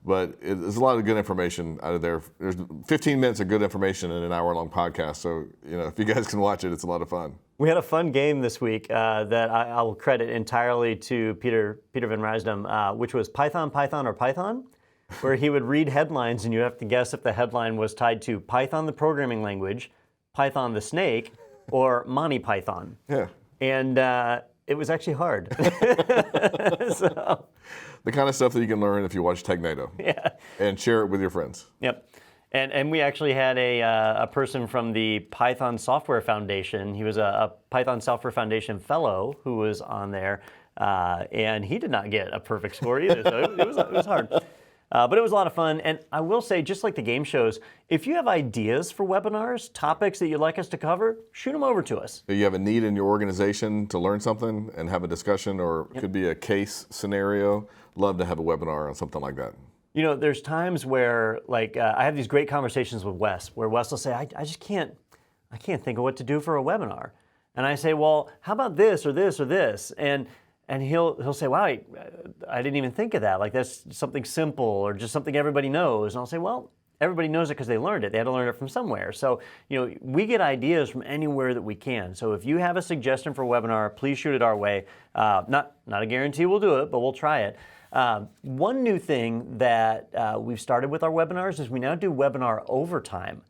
But there's a lot of good information out of there. There's 15 minutes of good information in an hour-long podcast. So, if you guys can watch it, it's a lot of fun. We had a fun game this week that I will credit entirely to Peter Van Rysdom, which was Python, Python, or Python, where he would read headlines and you have to guess if the headline was tied to Python, the programming language, Python, the snake, or Monty Python. Yeah. And it was actually hard. So. The kind of stuff that you can learn if you watch Technado. Yeah. And share it with your friends. Yep. And we actually had a person from the Python Software Foundation. He was a Python Software Foundation fellow who was on there, and he did not get a perfect score either. So it was hard. But it was a lot of fun. And I will say, just like the game shows, if you have ideas for webinars, topics that you'd like us to cover, shoot them over to us. You have a need in your organization to learn something and have a discussion, or it could be a case scenario. Love to have a webinar on something like that. There's times where, I have these great conversations with Wes, where Wes will say, I just can't think of what to do for a webinar. And I say, well, how about this or this or this? And he'll say, wow, I didn't even think of that. Like that's something simple or just something everybody knows. And I'll say, well, everybody knows it because they learned it. They had to learn it from somewhere. So, we get ideas from anywhere that we can. So if you have a suggestion for a webinar, please shoot it our way. Not a guarantee we'll do it, but we'll try it. One new thing that we've started with our webinars is we now do webinar overtime.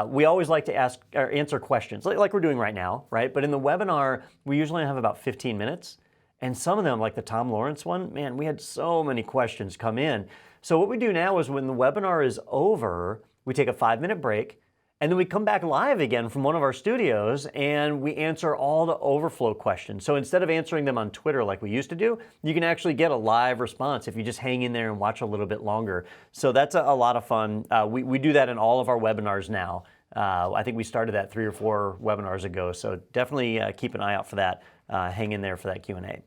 We always like to ask or answer questions like we're doing right now, right? But in the webinar, we usually have about 15 minutes. And some of them, like the Tom Lawrence one, man, we had so many questions come in. So what we do now is when the webinar is over, we take a 5-minute break, and then we come back live again from one of our studios, and we answer all the overflow questions. So instead of answering them on Twitter like we used to do, you can actually get a live response if you just hang in there and watch a little bit longer. So that's a lot of fun. We do that in all of our webinars now. I think we started that 3 or 4 webinars ago, so definitely keep an eye out for that. Hang in there for that Q&A.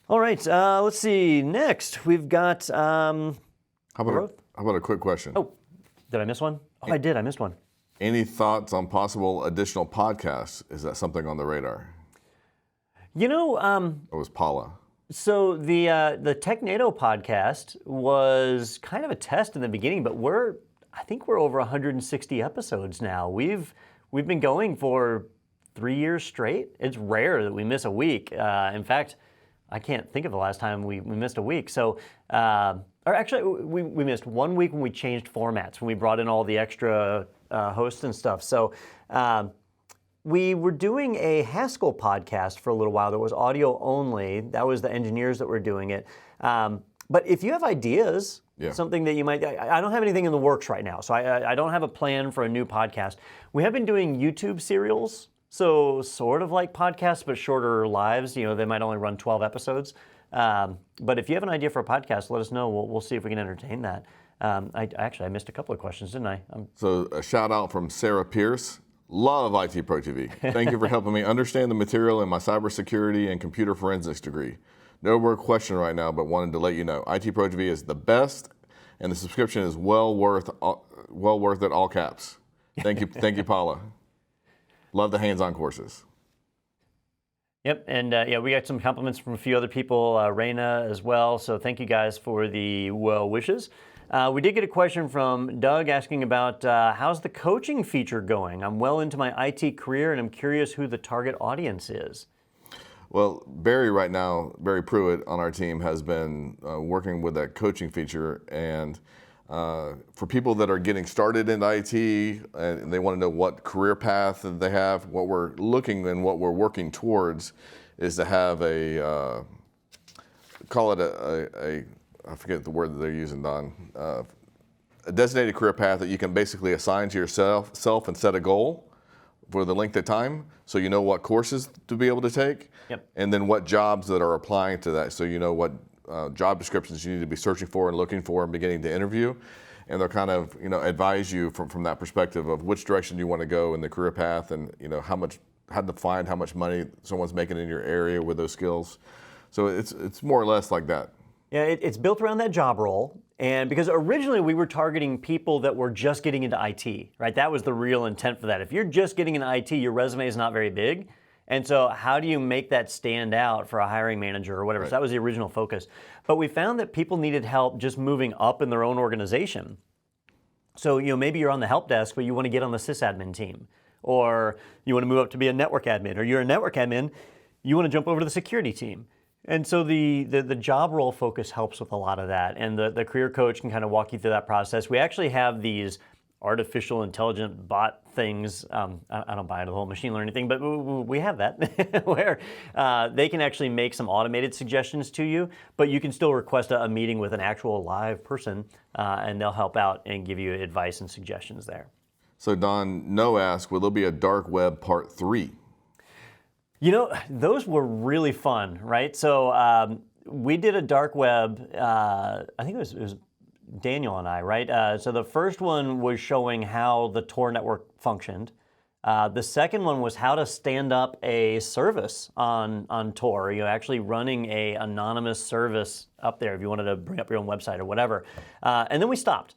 All right, let's see. Next, we've got How about a quick question? Oh, did I miss one? Oh, I did. I missed one. Any thoughts on possible additional podcasts? Is that something on the radar? It was Paula. So the TechNado podcast was kind of a test in the beginning, but I think we're over 160 episodes now. We've been going for 3 years straight. It's rare that we miss a week. In fact, I can't think of the last time we missed a week. So, or actually, we missed 1 week when we changed formats, when we brought in all the extra hosts and stuff. So we were doing a Haskell podcast for a little while that was audio only. That was the engineers that were doing it. But if you have ideas, something that you might, I don't have anything in the works right now. So I don't have a plan for a new podcast. We have been doing YouTube serials. So sort of like podcasts, but shorter lives. They might only run 12 episodes. But if you have an idea for a podcast, let us know. We'll see if we can entertain that. I missed a couple of questions, didn't I? So a shout out from Sarah Pierce. Love IT Pro TV. Thank you for helping me understand the material in my cybersecurity and computer forensics degree. No more question right now, but wanted to let you know IT Pro TV is the best, and the subscription is well worth it. All caps. Thank you, Paula. Love the hands-on courses. Yep, and we got some compliments from a few other people, Raina as well, so thank you guys for the well wishes. We did get a question from Doug asking about how's the coaching feature going? I'm well into my IT career and I'm curious who the target audience is. Well, Barry Pruitt on our team has been working with that coaching feature, and for people that are getting started in IT and they want to know what career path they have, what we're looking and what we're working towards is to have a I forget the word that they're using, Don, a designated career path that you can basically assign to yourself and set a goal for the length of time, so you know what courses to be able to take, and then what jobs that are applying to that, so you know what job descriptions you need to be searching for and looking for and beginning to interview, and they'll kind of advise you from that perspective of which direction you want to go in the career path, and how to find how much money someone's making in your area with those skills. So it's more or less like that. Yeah, it's built around that job role, and because originally we were targeting people that were just getting into IT, right? That was the real intent for that. If you're just getting into IT, your resume is not very big. And so how do you make that stand out for a hiring manager or whatever? Right. So that was the original focus. But we found that people needed help just moving up in their own organization. So maybe you're on the help desk, but you want to get on the sysadmin team. Or you want to move up to be a network admin. Or you're a network admin, you want to jump over to the security team. And so the job role focus helps with a lot of that. And the career coach can kind of walk you through that process. We actually have these artificial intelligent bot things. I don't buy the whole machine learning thing, but we have that where they can actually make some automated suggestions to you, but you can still request a meeting with an actual live person, and they'll help out and give you advice and suggestions there. So Don, No asked, will there be a dark web part 3? Those were really fun, right? So we did a dark web, I think it was Daniel and I, right? So the first one was showing how the Tor network functioned. The second one was how to stand up a service on Tor, actually running a anonymous service up there if you wanted to bring up your own website or whatever. And then we stopped.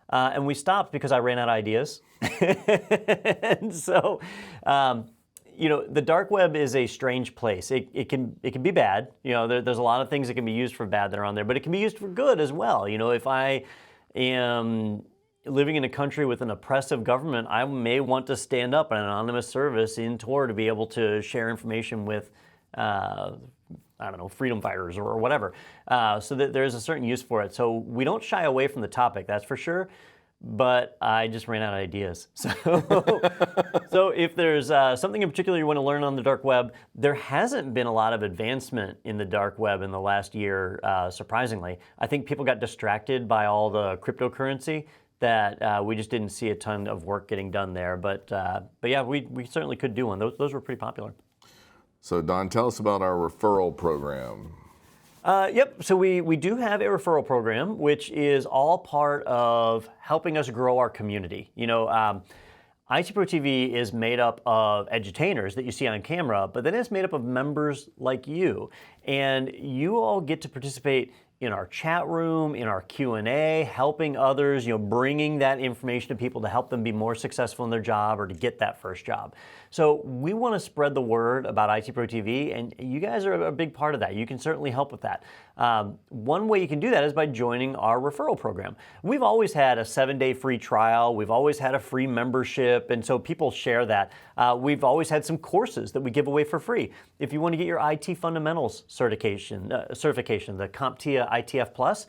and we stopped because I ran out of ideas. And so, the dark web is a strange place. It can be bad. There's a lot of things that can be used for bad that are on there, but it can be used for good as well. If I am living in a country with an oppressive government, I may want to stand up an anonymous service in Tor to be able to share information with, freedom fighters or whatever. So that there's a certain use for it. So we don't shy away from the topic, that's for sure. But I just ran out of ideas. So if there's something in particular you want to learn on the dark web, there hasn't been a lot of advancement in the dark web in the last year, surprisingly. I think people got distracted by all the cryptocurrency that we just didn't see a ton of work getting done there. But yeah, we certainly could do one. Those were pretty popular. So Don, tell us about our referral program. Yep, so we do have a referral program, which is all part of helping us grow our community. IT Pro TV is made up of edutainers that you see on camera, but then it's made up of members like you. And you all get to participate in our chat room, in our Q&A, helping others, bringing that information to people to help them be more successful in their job or to get that first job. So we want to spread the word about IT Pro TV, and you guys are a big part of that. You can certainly help with that. One way you can do that is by joining our referral program. We've always had a 7-day free trial. We've always had a free membership, and so people share that. We've always had some courses that we give away for free. If you want to get your IT fundamentals certification, the CompTIA ITF Plus,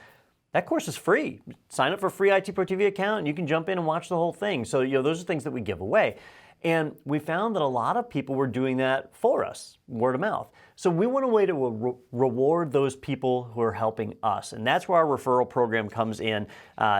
that course is free. Sign up for a free IT Pro TV account, and you can jump in and watch the whole thing. So those are things that we give away. And we found that a lot of people were doing that for us, word of mouth. So we want a way to reward those people who are helping us. And that's where our referral program comes in,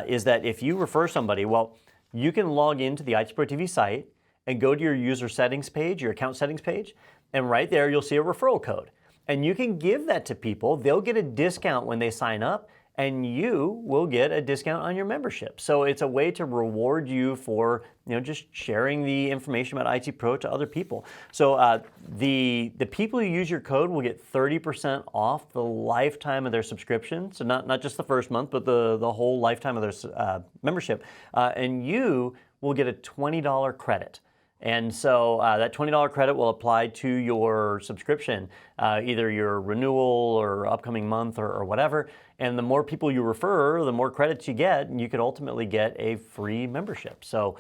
is that if you refer somebody, well, you can log into the IT Pro TV site and go to your user settings page, your account settings page, and right there you'll see a referral code. And you can give that to people. They'll get a discount when they sign up, and you will get a discount on your membership. So it's a way to reward you for just sharing the information about IT Pro to other people. So the people who use your code will get 30% off the lifetime of their subscription. So not just the first month, but the whole lifetime of their membership. And you will get a $20 credit. And so that $20 credit will apply to your subscription, either your renewal or upcoming month or whatever. And the more people you refer, the more credits you get, and you could ultimately get a free membership. So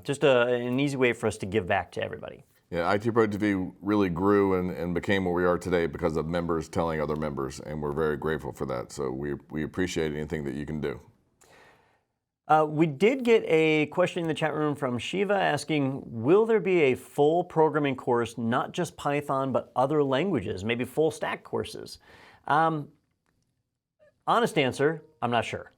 just an easy way for us to give back to everybody. Yeah, IT Pro TV really grew and became what we are today because of members telling other members, and we're very grateful for that. So we appreciate anything that you can do. We did get a question in the chat room from Shiva asking, will there be a full programming course, not just Python, but other languages, maybe full stack courses? Honest answer, I'm not sure.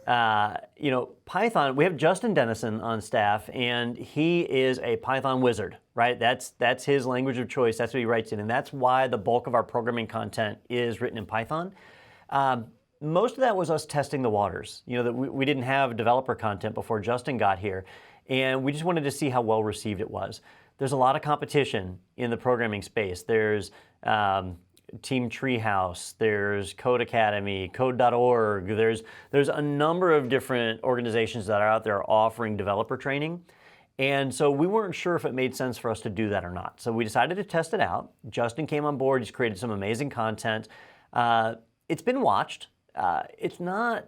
Python, we have Justin Dennison on staff, and he is a Python wizard, right? That's his language of choice. That's what he writes in, and that's why the bulk of our programming content is written in Python. Most of that was us testing the waters. That we didn't have developer content before Justin got here, and we just wanted to see how well received it was. There's a lot of competition in the programming space. There's Team Treehouse, there's Code Academy, Code.org. There's a number of different organizations that are out there offering developer training. And so we weren't sure if it made sense for us to do that or not. So we decided to test it out. Justin came on board. He's created some amazing content. It's been watched. It's not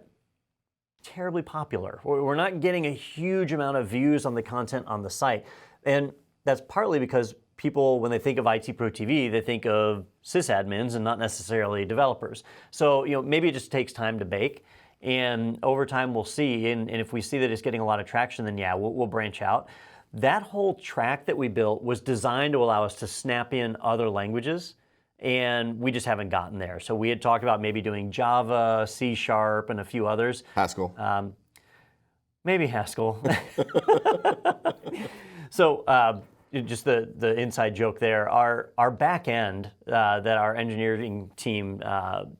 terribly popular. We're not getting a huge amount of views on the content on the site. And that's partly because people, when they think of IT Pro TV, they think of sysadmins and not necessarily developers. So maybe it just takes time to bake. And over time, we'll see. And if we see that it's getting a lot of traction, then yeah, we'll branch out. That whole track that we built was designed to allow us to snap in other languages. And we just haven't gotten there. So we had talked about maybe doing Java, C#, and a few others. Haskell. Maybe Haskell. So just the inside joke there, our back end that our engineering team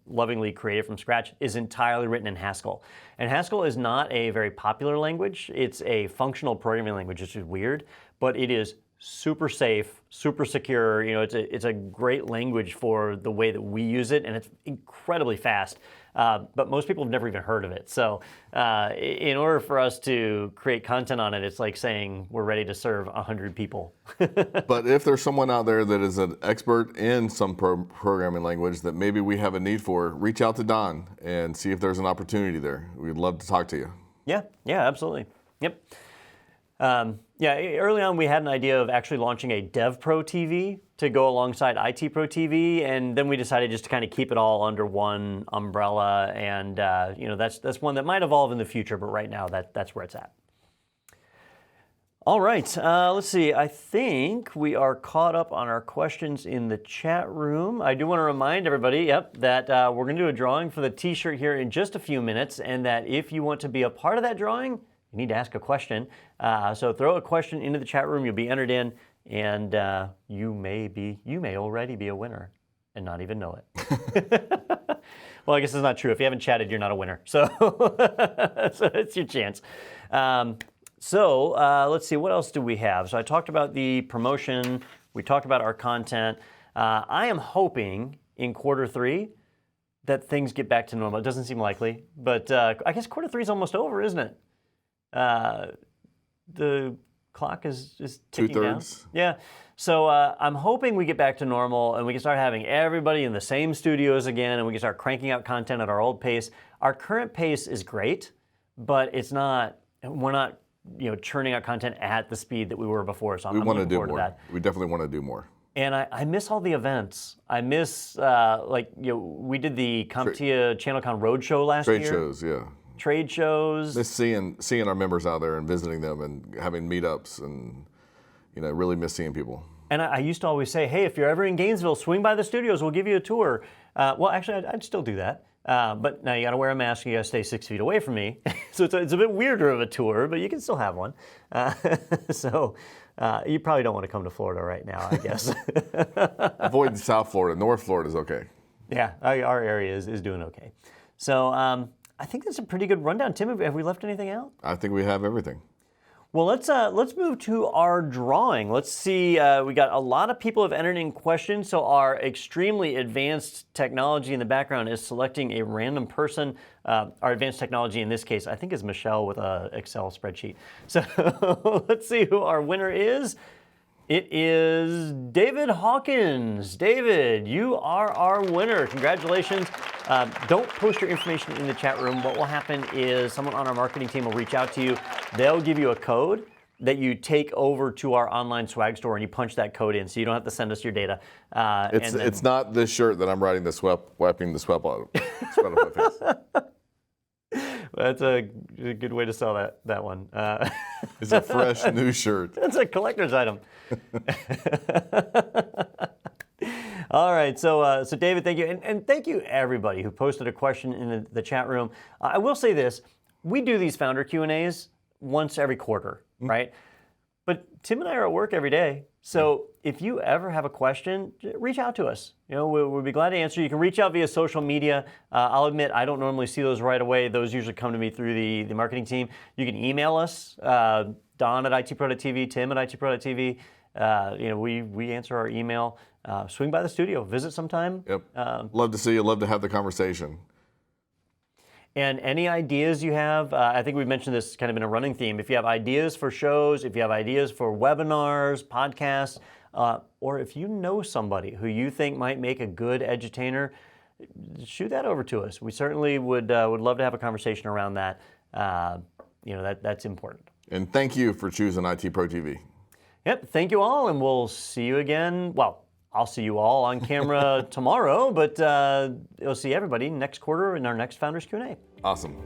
lovingly created from scratch is entirely written in Haskell. And Haskell is not a very popular language. It's a functional programming language, which is weird, but it is super safe, super secure. It's a great language for the way that we use it, and it's incredibly fast. But most people have never even heard of it. So in order for us to create content on it, it's like saying we're ready to serve 100 people. But if there's someone out there that is an expert in some programming language that maybe we have a need for, reach out to Don and see if there's an opportunity there. We'd love to talk to you. Yeah, absolutely. Yep. Early on we had an idea of actually launching a Dev Pro TV to go alongside IT Pro TV, and then we decided just to kind of keep it all under one umbrella, and that's one that might evolve in the future, but right now that's where it's at. All right, let's see. I think we are caught up on our questions in the chat room. I do want to remind everybody, that we're going to do a drawing for the t-shirt here in just a few minutes, and that if you want to be a part of that drawing, you need to ask a question. So throw a question into the chat room. You'll be entered in, and you may already be a winner and not even know it. Well, I guess it's not true. If you haven't chatted, you're not a winner. So, so it's your chance. Let's see, what else do we have? So I talked about the promotion. We talked about our content. I am hoping in Q3 that things get back to normal. It doesn't seem likely, but I guess Q3 is almost over, isn't it? The clock is ticking down. 2/3. Yeah. So I'm hoping we get back to normal and we can start having everybody in the same studios again, and we can start cranking out content at our old pace. Our current pace is great, but we're not churning out content at the speed that we were before. So I'm looking forward to that. We definitely want to do more. And I miss all the events. I miss we did the CompTIA ChannelCon Roadshow last year. Trade shows, yeah. Trade shows. Miss seeing our members out there and visiting them and having meetups, and really miss seeing people. And I used to always say, hey, if you're ever in Gainesville, swing by the studios. We'll give you a tour. Well, actually, I'd still do that. But now you got to wear a mask. You got to stay 6 feet away from me. So it's a bit weirder of a tour, but you can still have one. You probably don't want to come to Florida right now, I guess. Avoid South Florida. North Florida is okay. Yeah, our area is doing okay. So I think that's a pretty good rundown. Tim, have we left anything out? I think we have everything. Well, let's move to our drawing. Let's see. We got a lot of people have entered in questions. So our extremely advanced technology in the background is selecting a random person. Our advanced technology in this case, I think, is Michelle with an Excel spreadsheet. So let's see who our winner is. It is David Hawkins. David, you are our winner. Congratulations. Don't post your information in the chat room. What will happen is someone on our marketing team will reach out to you. They'll give you a code that you take over to our online swag store, and you punch that code in, so you don't have to send us your data. It's not this shirt that I'm writing wiping the sweat out of my face. That's a good way to sell that one. It's a fresh new shirt. That's a collector's item. All right, so David, thank you, and thank you everybody who posted a question in the chat room. I will say this: we do these founder Q&As once every quarter, right? But Tim and I are at work every day, so if you ever have a question, reach out to us. We'll be glad to answer. You can reach out via social media. I'll admit I don't normally see those right away. Those usually come to me through the marketing team. You can email us, Don at itpro.tv, Tim at itpro.tv. We answer our email. Swing by the studio, visit sometime. Yep. Love to see you. Love to have the conversation. And any ideas you have, I think we've mentioned this kind of in a running theme. If you have ideas for shows, if you have ideas for webinars, podcasts, or if you know somebody who you think might make a good edutainer, shoot that over to us. We certainly would love to have a conversation around that. That's important. And thank you for choosing IT Pro TV. Yep, thank you all, and we'll see you again. Well, I'll see you all on camera tomorrow, but you'll see everybody next quarter in our next Founders Q&A. Awesome.